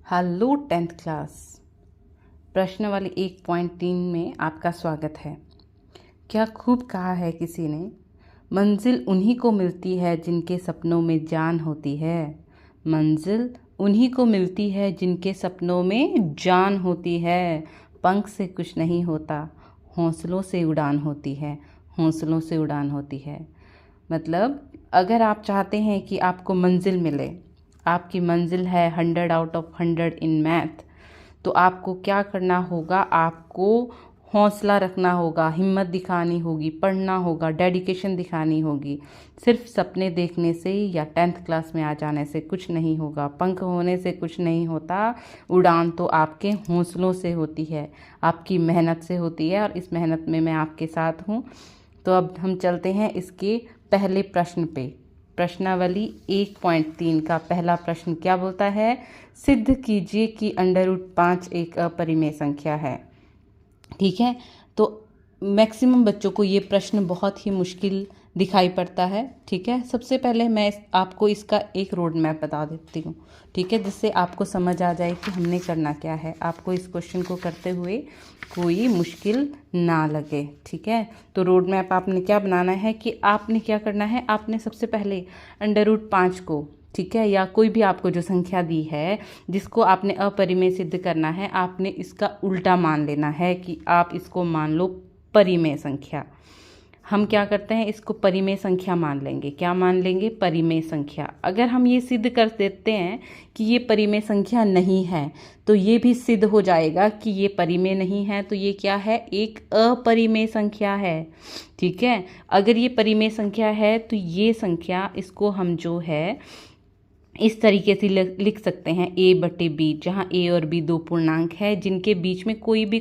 Hello 10th class. प्रश्नावली 1.3 में आपका स्वागत है। क्या खूब कहा है किसी ने, मंजिल उन्हीं को मिलती है जिनके सपनों में जान होती है। मंजिल उन्हीं को मिलती है जिनके सपनों में जान होती है। पंख से कुछ नहीं होता, हौसलों से उड़ान होती है। हौसलों से उड़ान होती है मतलब अगर आप चाहते हैं कि आपको मंजिल मिले, आपकी मंजिल है 100 आउट ऑफ 100 इन मैथ, तो आपको क्या करना होगा? आपको हौसला रखना होगा, हिम्मत दिखानी होगी, पढ़ना होगा, डेडिकेशन दिखानी होगी। सिर्फ सपने देखने से या 10th क्लास में आ जाने से कुछ नहीं होगा। पंख होने से कुछ नहीं होता। उड़ान तो आपके हौसलों से होती है, आपकी मेहनत से होती है, और इस मेहनत में मैं आपके साथ हूँ। तो अब हम चलते हैं इसके पहले प्रश्न पे। प्रश्नावली 1.3 का पहला प्रश्न क्या बोलता है? सिद्ध कीजिए कि √5 एक अपरिमेय संख्या है। ठीक है, तो मैक्सिमम बच्चों को ये प्रश्न बहुत ही मुश्किल दिखाई पड़ता है। ठीक है, सबसे पहले मैं आपको इसका एक रोड मैप बता देती हूँ। ठीक है, जिससे आपको समझ आ जाए कि हमने करना क्या है, आपको इस क्वेश्चन को करते हुए कोई मुश्किल ना लगे। ठीक है, तो रोड मैप आपने क्या बनाना है कि आपने क्या करना है, आपने सबसे पहले √5 को, ठीक है, या कोई भी आपको जो संख्या दी है जिसको आपने अपरिमेय सिद्ध करना है, आपने इसका उल्टा मान लेना है कि आप इसको मान लो परिमेय संख्या। हम क्या करते हैं, इसको परिमेय संख्या मान लेंगे। क्या मान लेंगे? परिमेय संख्या। अगर हम ये सिद्ध कर देते हैं कि ये परिमेय संख्या नहीं है, तो ये भी सिद्ध हो जाएगा कि ये परिमेय नहीं है, तो ये क्या है? एक अपरिमेय संख्या है। ठीक है, अगर ये परिमेय संख्या है तो ये संख्या, इसको हम जो है इस तरीके से लिख सकते हैं a/b, जहाँ a और b दो पूर्णांक है जिनके बीच में कोई भी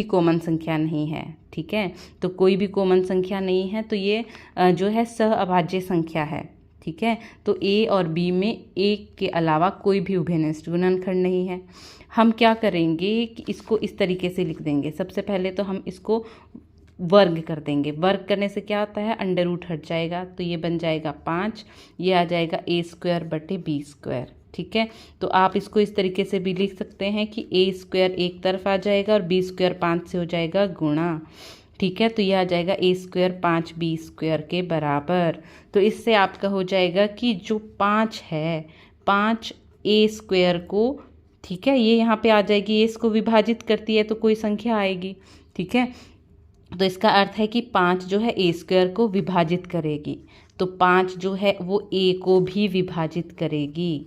कॉमन संख्या नहीं है। ठीक है, तो कोई भी कॉमन संख्या नहीं है, तो ये जो है सहअभाज्य संख्या है। ठीक है, तो a और b में एक के अलावा कोई भी उभयनिष्ठ गुणनखंड नहीं है। हम क्या करेंगे कि इसको इस तरीके से लिख देंगे। सबसे पहले तो हम इसको वर्ग कर देंगे। वर्ग करने से क्या होता है? अंडर रूट हट जाएगा, तो ये बन जाएगा 5, ये आ जाएगा a²/b²। ठीक है, तो आप इसको इस तरीके से भी लिख सकते हैं कि a² एक तरफ आ जाएगा और b² 5 से हो जाएगा गुणा। ठीक है, तो ये आ जाएगा a² 5b² के बराबर। तो इससे आपका हो जाएगा कि जो 5 है, 5 a² को, ठीक है, ये यहाँ पे आ जाएगी, a को विभाजित करती है तो कोई संख्या आएगी। ठीक है, तो इसका अर्थ है कि 5 जो है a² को विभाजित करेगी, तो 5 जो है वो a को भी विभाजित करेगी।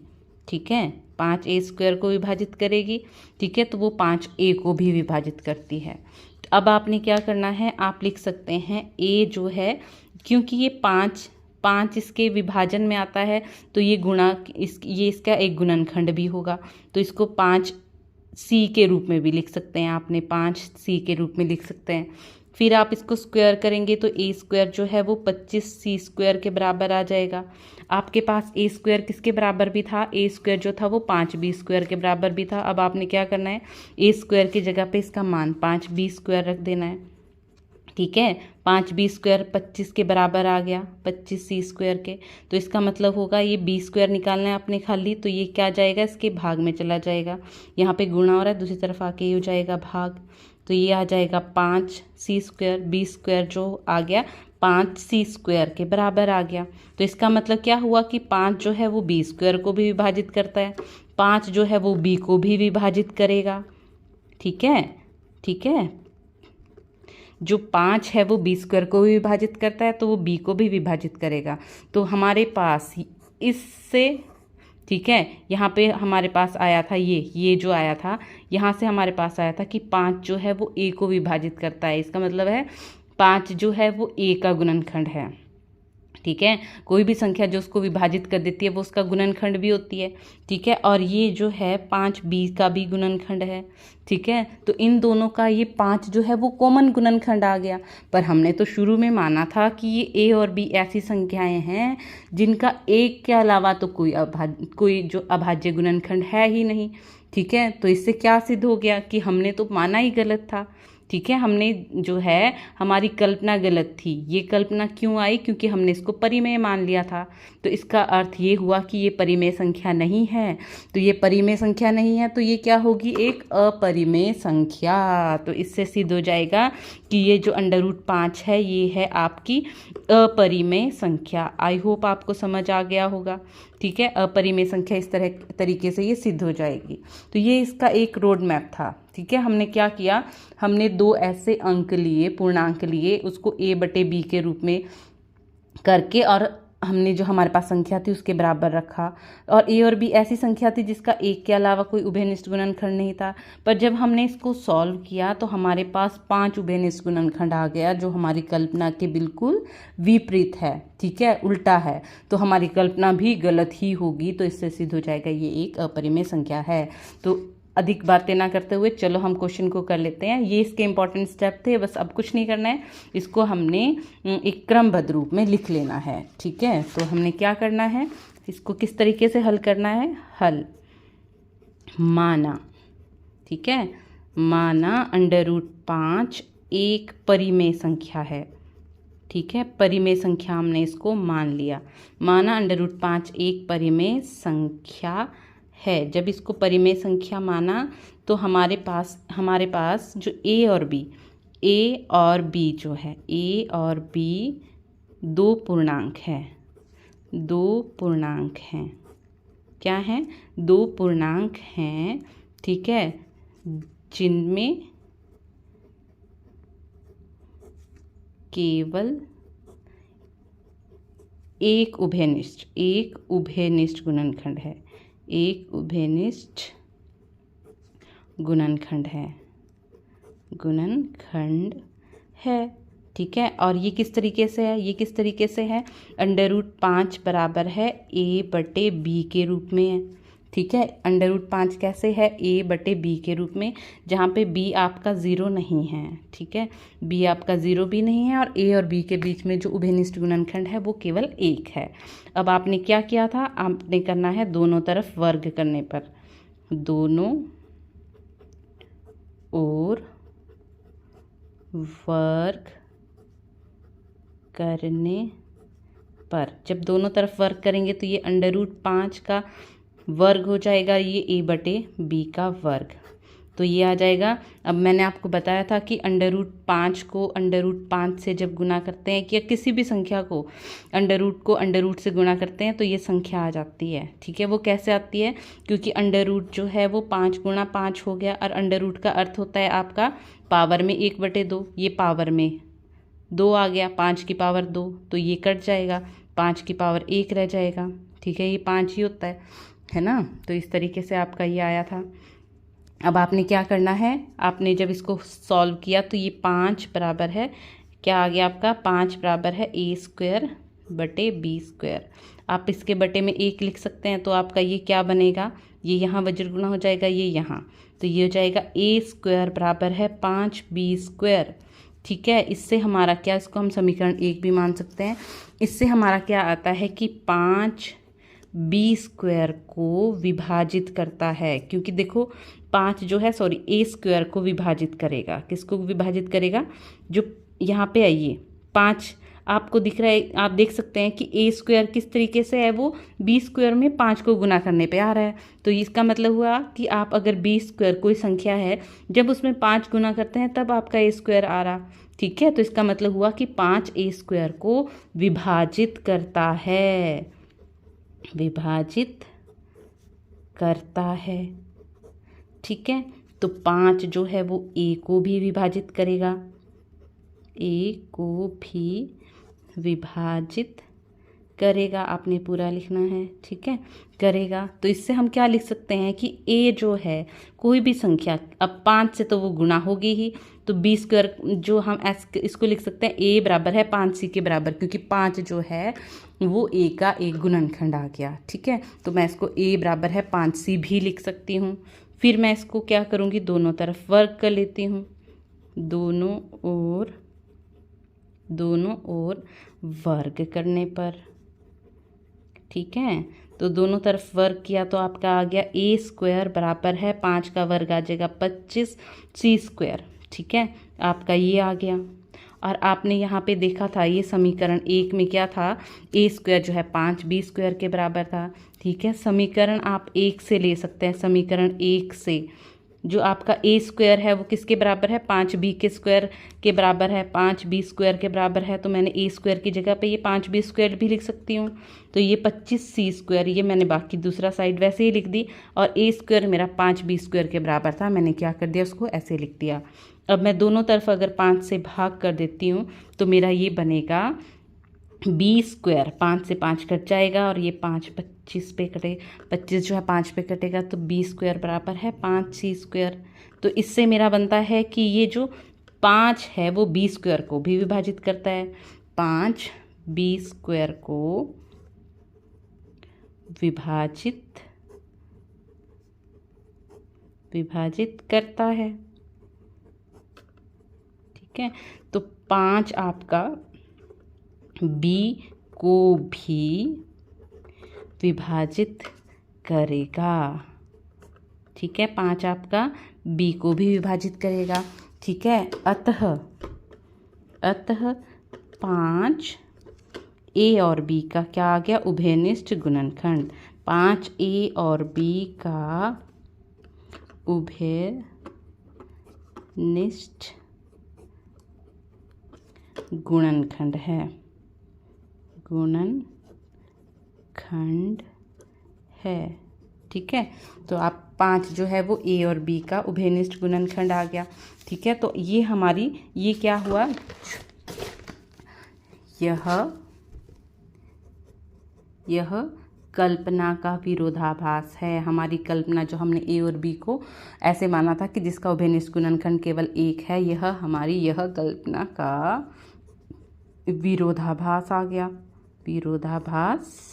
ठीक है, 5 a² को विभाजित करेगी। ठीक है, तो वो 5 a को भी विभाजित करती है। अब आपने क्या करना है, आप लिख सकते हैं a जो है, क्योंकि ये 5 इसके विभाजन में आता है, तो ये ये इसका एक गुणनखंड भी होगा, तो इसको 5c के रूप में भी लिख सकते हैं। आपने 5c के रूप में लिख सकते हैं। फिर आप इसको स्क्वायर करेंगे तो a² जो है वो 25c² के बराबर आ जाएगा। आपके पास a² किसके बराबर भी था? a² जो था वो 5b² के बराबर भी था। अब आपने क्या करना है, a² की जगह पे इसका मान 5b² रख देना है। ठीक है, 5b² 25 के बराबर आ गया, 25c² के, तो इसका मतलब होगा ये b² निकालना है अपने खाली, तो ये क्या जाएगा, इसके भाग में चला जाएगा। यहाँ पे गुणा हो रहा है, दूसरी तरफ आके ये हो जाएगा भाग, तो ये आ जाएगा 5c², b² जो आ गया 5c² के बराबर आ गया। तो इसका मतलब क्या हुआ कि 5 जो है वो b² को भी विभाजित करता है, 5 जो है वो b को भी विभाजित करेगा। ठीक है, ठीक है, जो 5 है वो b² को भी विभाजित करता है, तो वो b को भी विभाजित करेगा। तो हमारे पास इससे, ठीक है, यहाँ पे हमारे पास आया था ये जो आया था, यहाँ से हमारे पास आया था कि 5 जो है वो a को विभाजित करता है। इसका मतलब है 5 जो है वो a का गुणनखंड है। ठीक है, कोई भी संख्या जो उसको विभाजित कर देती है वो उसका गुणनखंड भी होती है। ठीक है, और ये जो है 5b का भी गुणनखंड है। ठीक है, तो इन दोनों का ये 5 जो है वो कॉमन गुणनखंड आ गया। पर हमने तो शुरू में माना था कि ये a और b ऐसी संख्याएं हैं जिनका एक के अलावा तो कोई जो अभाज्य गुणनखंड है ही नहीं। ठीक है, तो इससे क्या सिद्ध हो गया कि हमने तो माना ही गलत था। ठीक है, हमने जो है हमारी कल्पना गलत थी। ये कल्पना क्यों आई? क्योंकि हमने इसको परिमेय मान लिया था। तो इसका अर्थ ये हुआ कि ये परिमेय संख्या नहीं है। तो ये परिमेय संख्या नहीं है तो ये क्या होगी? एक अपरिमेय संख्या। तो इससे सिद्ध हो जाएगा कि ये जो √5 है ये है आपकी अपरिमेय संख्या। आई होप आपको समझ आ गया होगा। ठीक है, अपरिमेय संख्या इस तरीके से ये सिद्ध हो जाएगी। तो ये इसका एक रोड मैप था। ठीक है, हमने क्या किया, हमने 2 ऐसे अंक लिए, पूर्णांक लिए, उसको a/b के रूप में करके और हमने जो हमारे पास संख्या थी उसके बराबर रखा। और a और b ऐसी संख्या थी जिसका 1 के अलावा कोई उभयनिष्ठ गुणनखंड नहीं था। पर जब हमने इसको सॉल्व किया तो हमारे पास 5 उभयनिष्ठ गुणनखंड आ गया, जो हमारी कल्पना के बिल्कुल विपरीत है। ठीक है, उल्टा है। तो हमारी कल्पना भी गलत ही होगी। तो इससे सिद्ध हो जाएगा ये एक अपरिमेय संख्या है। तो अधिक बातें ना करते हुए चलो हम क्वेश्चन को कर लेते हैं। ये इसके इंपॉर्टेंट स्टेप थे, बस अब कुछ नहीं करना है। इसको हमने एक क्रमबद्ध रूप में लिख लेना है। ठीक है, तो हमने क्या करना है, इसको किस तरीके से हल करना है। हल माना, ठीक है, माना √5 एक परिमेय संख्या है। ठीक है, परिमेय संख्या हमने इसको मान लिया। माना √5 एक परिमेय संख्या है। जब इसको परिमेय संख्या माना तो हमारे पास जो a और b जो है, a और b 2 पूर्णांक है। 2 पूर्णांक हैं। क्या है? 2 पूर्णांक हैं। ठीक है, जिनमें केवल एक उभयनिष्ठ गुणनखंड है। एक उभयनिष्ठ गुणनखंड है। ठीक है, और ये किस तरीके से है? ये किस तरीके से है? √5 बराबर है a/b के रूप में है। ठीक है, √5 कैसे है? a/b के रूप में, जहाँ पे b आपका 0 नहीं है। ठीक है, b आपका 0 भी नहीं है और a और b के बीच में जो उभयनिष्ठ गुणनखंड है वो केवल 1 है। अब आपने क्या किया था? आपने करना है दोनों तरफ वर्ग करने पर। दोनों ओर वर्ग करने पर, जब दोनों तरफ वर्ग करेंगे तो ये √5 का वर्ग हो जाएगा, ये a/b का वर्ग। तो ये आ जाएगा। अब मैंने आपको बताया था कि √5 को √5 से जब गुना करते हैं, या किसी भी संख्या को √√ से गुना करते हैं तो ये संख्या आ जाती है। ठीक है, वो कैसे आती है? क्योंकि √ जो है वो 5 × 5 हो गया, और √ का अर्थ होता है आपका पावर में 1/2। ये पावर में 2 आ गया, 5 की पावर 2, तो ये कट जाएगा, 5 की पावर 1 रह जाएगा। ठीक है, ये 5 ही होता है ना। तो इस तरीके से आपका ये आया था। अब आपने क्या करना है, आपने जब इसको सॉल्व किया तो ये 5 बराबर है, क्या आ गया आपका? 5 बराबर है a²/b²। आप इसके बटे में 1 लिख सकते हैं, तो आपका ये क्या बनेगा? ये यहाँ वज्र गुना हो जाएगा, ये यहाँ, तो ये हो जाएगा a² बराबर है 5b²। ठीक है, इससे हमारा क्या, इसको हम समीकरण 1 भी मान सकते हैं। इससे हमारा क्या आता है कि 5b² को विभाजित करता है, क्योंकि देखो 5 जो है a² को विभाजित करेगा। किसको विभाजित करेगा? जो यहाँ पे है ये 5 आपको दिख रहा है, आप देख सकते हैं कि a² किस तरीके से है, वो b² में 5 को गुना करने पे आ रहा है। तो इसका मतलब हुआ कि आप अगर b² कोई संख्या है, जब उसमें 5 गुना करते हैं तब आपका a² आ रहा। ठीक है, तो इसका मतलब हुआ कि 5 a² को विभाजित करता है, विभाजित करता है। ठीक है, तो 5 जो है वो a को भी विभाजित करेगा, a को भी विभाजित करेगा। आपने पूरा लिखना है। ठीक है, करेगा। तो इससे हम क्या लिख सकते हैं कि a जो है कोई भी संख्या, अब 5 से तो वो गुना होगी ही, तो b² जो हम इसको लिख सकते हैं a बराबर है 5c के बराबर, क्योंकि 5 जो है वो a का एक गुणनखंड आ गया। ठीक है, तो मैं इसको a बराबर है 5c भी लिख सकती हूँ। फिर मैं इसको क्या करूँगी, दोनों तरफ वर्ग कर लेती हूँ। दोनों ओर वर्ग करने पर, ठीक है, तो दोनों तरफ वर्ग किया तो आपका आ गया a² बराबर है 5 का वर्ग आ जाएगा 25c²। ठीक है, आपका ये आ गया। और आपने यहाँ पे देखा था ये समीकरण एक में क्या था, ए स्क्वायर जो है 5b² के बराबर था। ठीक है, समीकरण आप एक से ले सकते हैं, समीकरण एक से जो आपका ए स्क्वायर है वो किसके बराबर है, 5b² के बराबर है, 5b² के बराबर है। तो मैंने ए स्क्वायर की जगह पे ये 5b² भी लिख सकती हूँ। तो ये 25c², ये मैंने बाकी दूसरा साइड वैसे ही लिख दी। और ए स्क्वायर मेरा 5b² के बराबर था, मैंने क्या कर दिया, उसको ऐसे लिख दिया। अब मैं दोनों तरफ अगर 5 से भाग कर देती हूँ तो मेरा ये बनेगा b²। 5 से 5 कट जाएगा और ये 5 25 पे कटे, 25 जो है 5 पे कटेगा, तो b² बराबर है 5c²। तो इससे मेरा बनता है कि ये जो 5 है वो b² को भी विभाजित करता है, 5 b² को विभाजित करता है। ठीक है, तो 5 आपका b को भी विभाजित करेगा। ठीक है, 5 आपका b को भी विभाजित करेगा। ठीक है, अतः 5 a और b का क्या आ गया, उभयनिष्ठ गुणनखंड। 5 a और b का उभयनिष्ठ गुणनखंड है। ठीक है, तो आप 5 जो है वो a और b का उभयनिष्ठ गुणनखंड आ गया। ठीक है, तो ये हमारी ये क्या हुआ, यह कल्पना का विरोधाभास है। हमारी कल्पना जो हमने ए और बी को ऐसे माना था कि जिसका उभयनिष्ठ गुणनखंड केवल एक है, यह हमारी यह कल्पना का विरोधाभास आ गया, विरोधाभास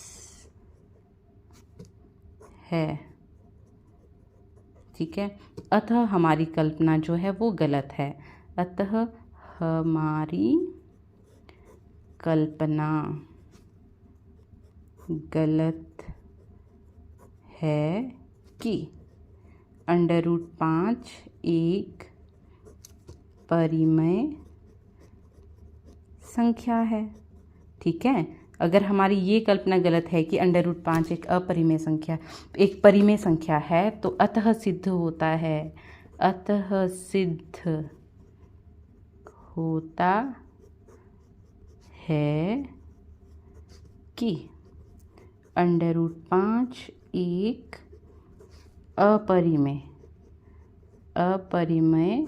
है। ठीक है, अतः हमारी कल्पना जो है वो गलत है। अतः हमारी कल्पना गलत है कि √5 एक परिमेय संख्या है। ठीक है, अगर हमारी ये कल्पना गलत है कि √5 एक अपरिमेय संख्या, एक परिमेय संख्या है, तो अतः सिद्ध होता है, अतः सिद्ध होता है कि √5 एक अपरिमेय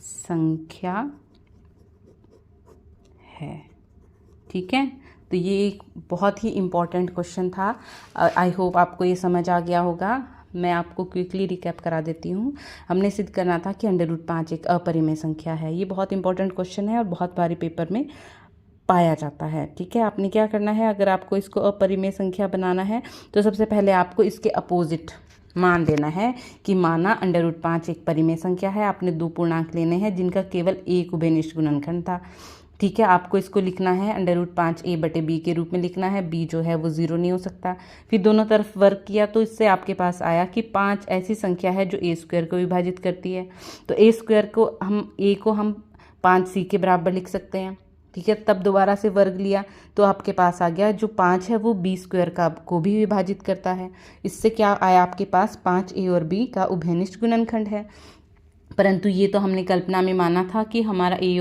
संख्या है। ठीक है, तो ये एक बहुत ही इम्पॉर्टेंट क्वेश्चन था। आई होप आपको ये समझ आ गया होगा। मैं आपको क्विकली रिकैप करा देती हूँ। हमने सिद्ध करना था कि √5 एक अपरिमेय संख्या है। ये बहुत इंपॉर्टेंट क्वेश्चन है और बहुत बारी पेपर में पाया जाता है। ठीक है, आपने क्या करना है, अगर आपको इसको अपरिमेय संख्या बनाना है तो सबसे पहले आपको इसके अपोजिट मान लेना है कि माना √5 एक परिमेय संख्या है। आपने 2 पूर्णांक लेने हैं जिनका केवल एक उभयनिष्ठ गुणनखंड था। ठीक है, आपको इसको लिखना है √5 a/b के रूप में लिखना है। b जो है वो 0 नहीं हो सकता। फिर दोनों तरफ वर्क किया तो इससे आपके पास आया कि 5 ऐसी संख्या है जो a² को विभाजित करती है। तो a² को हम 5c के बराबर लिख सकते हैं। ठीक है, तब दोबारा से वर्ग लिया तो आपके पास आ गया जो 5 है वो b² को भी विभाजित करता है। इससे क्या आया, आपके पास 5 a और b का उभयनिष्ठ गुणनखंड है। परंतु ये तो हमने कल्पना में माना था कि हमारा ए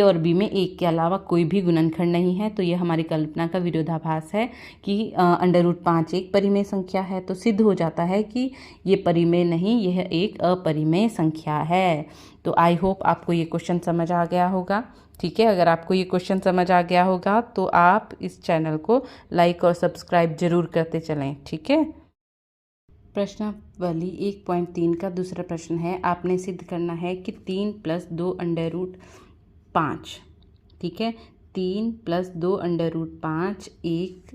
और बी में एक के अलावा कोई भी गुणनखंड नहीं है। तो ये हमारी कल्पना का विरोधाभास है कि √5 एक परिमेय संख्या है। तो सिद्ध हो जाता है कि ये परिमेय नहीं, यह एक अपरिमेय संख्या है। तो आई होप आपको ये क्वेश्चन समझ आ गया होगा। ठीक है, अगर आपको ये क्वेश्चन समझ आ गया होगा तो आप इस चैनल को लाइक और सब्सक्राइब जरूर करते चलें। ठीक है, प्रश्नावली 1.3 का दूसरा प्रश्न है, आपने सिद्ध करना है कि 3 + 2 √5। ठीक है, 3 + 2 √5 एक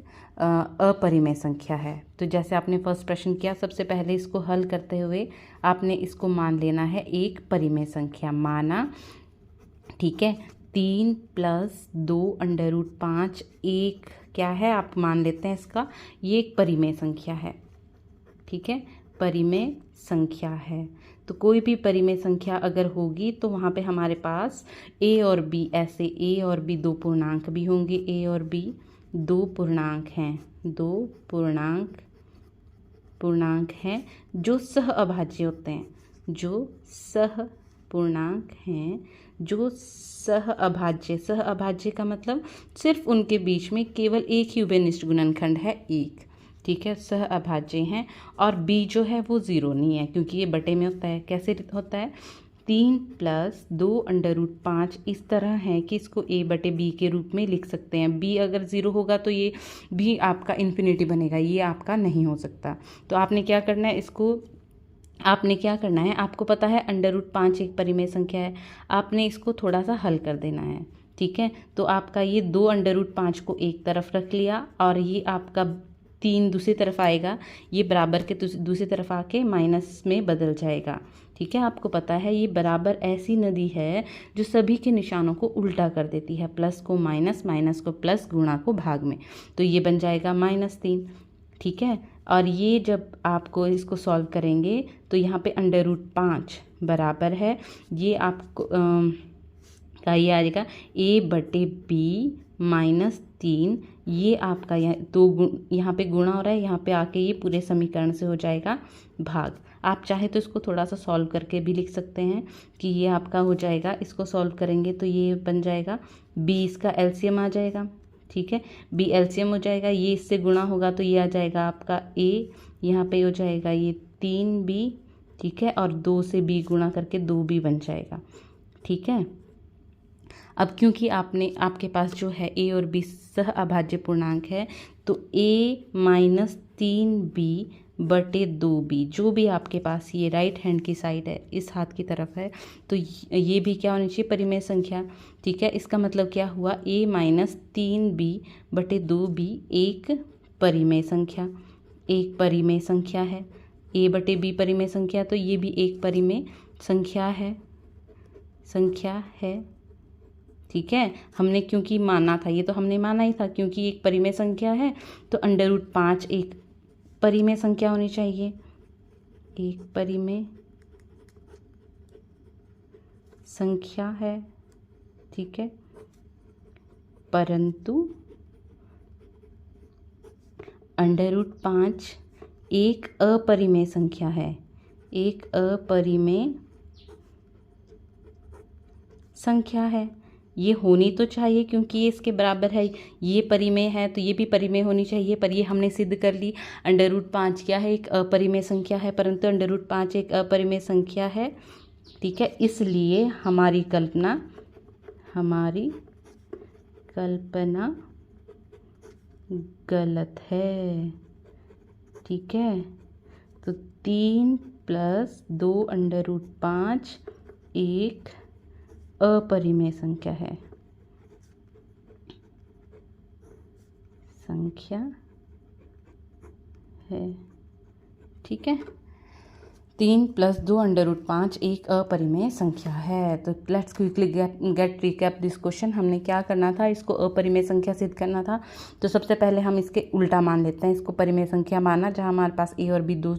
अपरिमेय संख्या है। तो जैसे आपने फर्स्ट प्रश्न किया, सबसे पहले इसको हल करते हुए आपने इसको मान लेना है एक परिमेय संख्या माना। ठीक है, 3 + 2 √5 एक क्या है, आप मान लेते हैं इसका, ये एक परिमेय संख्या है। ठीक है, परिमेय संख्या है। तो कोई भी परिमेय संख्या अगर होगी तो वहाँ पे हमारे पास a और b, ऐसे a और b दो पूर्णांक भी होंगे। a और b दो पूर्णांक हैं, दो पूर्णांक हैं जो सह अभाज्य होते हैं, जो सह पूर्णांक हैं, जो सह अभाज्य का मतलब सिर्फ उनके बीच में केवल एक ही उभयनिष्ठ गुणनखंड है, एक। ठीक है, सह अभाज्य हैं। और b जो है वो 0 नहीं है क्योंकि ये बटे में होता है। कैसे होता है? 3 + 2√5 इस तरह है कि इसको a/b के रूप में लिख सकते हैं। b अगर 0 होगा तो ये भी आपका इन्फिनिटी बनेगा, ये आपका नहीं हो सकता। तो आपने क्या करना है, आपको पता है √5 एक परिमेय संख्या है, आपने इसको थोड़ा सा हल कर देना है। ठीक है, तो आपका ये 2 √5 को एक तरफ रख लिया और ये आपका 3 दूसरी तरफ आएगा, ये बराबर के दूसरी तरफ आके माइनस में बदल जाएगा। ठीक है, आपको पता है ये बराबर ऐसी नदी है जो सभी के निशानों को उल्टा कर देती है, प्लस को माइनस, माइनस को प्लस, गुणा को भाग में। तो ये बन जाएगा -3। ठीक है, और ये जब आपको इसको सॉल्व करेंगे तो यहाँ पे √5 बराबर है, ये आपको का ये आ जाएगा a/b -3। ये आपका यहाँ पे गुणा हो रहा है, यहाँ पे आके ये पूरे समीकरण से हो जाएगा भाग। आप चाहे तो इसको थोड़ा सा सॉल्व करके भी लिख सकते हैं कि ये आपका हो जाएगा, इसको सॉल्व करेंगे तो ये बन जाएगा b, इसका एलसीएम आ जाएगा। ठीक है, b एलसीएम हो जाएगा, ये इससे गुणा होगा तो ये आ जाएगा आपका a, यहाँ पे हो जाएगा ये 3b। ठीक है, और 2 से b गुणा करके 2b बन जाएगा। ठीक है, अब क्योंकि आपके पास जो है a और b सह अभाज्य पूर्णांक है तो a - 3b/2b, जो भी आपके पास ये राइट हैंड की साइड है, इस हाथ की तरफ है, तो ये भी क्या होनी चाहिए? परिमेय संख्या। ठीक है, इसका मतलब क्या हुआ? a - 3b/2b एक परिमेय संख्या है। a/b परिमेय संख्या, तो ये भी एक परिमेय संख्या है। ठीक है, हमने क्योंकि माना था, ये तो हमने माना ही था क्योंकि एक परिमेय संख्या है तो √5 एक परिमेय संख्या होनी चाहिए, एक परिमेय संख्या है। ठीक है, परंतु √5 एक अपरिमेय संख्या है, एक अपरिमेय संख्या है। ये होनी तो चाहिए क्योंकि ये इसके बराबर है, ये परिमेय है तो ये भी परिमेय होनी चाहिए, पर ये हमने सिद्ध कर ली √5 क्या है? एक अपरिमेय संख्या है, परंतु √5 एक अपरिमेय संख्या है। ठीक है, इसलिए हमारी कल्पना गलत है। ठीक है, तो 3 + 2 √5 एक अपरिमेय संख्या है। ठीक है, 3 + 2 √5 एक अपरिमेय संख्या है। तो let's quickly get recap this question. हमने क्या करना था? इसको अपरिमेय संख्या सिद्ध करना था। तो सबसे पहले हम इसके उल्टा मान लेते हैं, इसको परिमेय संख्या माना जहाँ हमारे पास a और b दो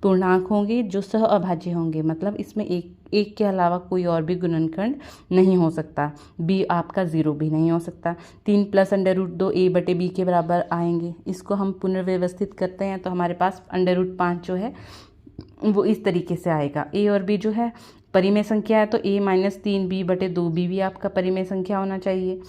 पूर्णांक होंगे जो सह अभाज्य होंगे, मतलब इसमें एक के अलावा कोई और भी गुणनखंड नहीं हो सकता। b आपका 0 भी नहीं हो सकता। 3 + √2 a/b के बराबर आएंगे। इसको हम पुनर्व्यवस्थित करते हैं तो हमारे पास √5 जो है वो इस तरीके से आएगा। a और b जो है परिमेय संख्या है तो a - 3b/2b भी आपका परिमेय संख्या होना चाहिए।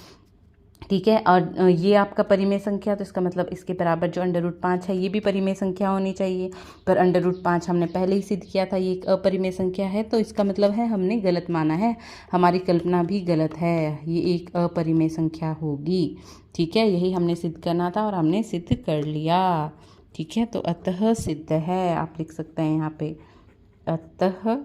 ठीक है, और ये आपका परिमेय संख्या, तो इसका मतलब इसके बराबर जो √5 है ये भी परिमेय संख्या होनी चाहिए, पर √5 हमने पहले ही सिद्ध किया था ये एक अपरिमेय संख्या है, तो इसका मतलब है हमने गलत माना है, हमारी कल्पना भी गलत है, ये एक अपरिमेय संख्या होगी। ठीक है, यही हमने सिद्ध करना था और हमने सिद्ध कर लिया। ठीक है, तो अतः सिद्ध है, आप लिख सकते हैं यहाँ पे, अतः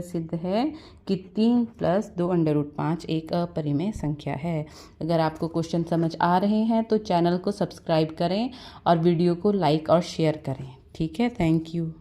सिद्ध है कि 3 + 2 √5 एक अपरिमेय संख्या है। अगर आपको क्वेश्चन समझ आ रहे हैं तो चैनल को सब्सक्राइब करें और वीडियो को लाइक और शेयर करें। ठीक है, थैंक यू।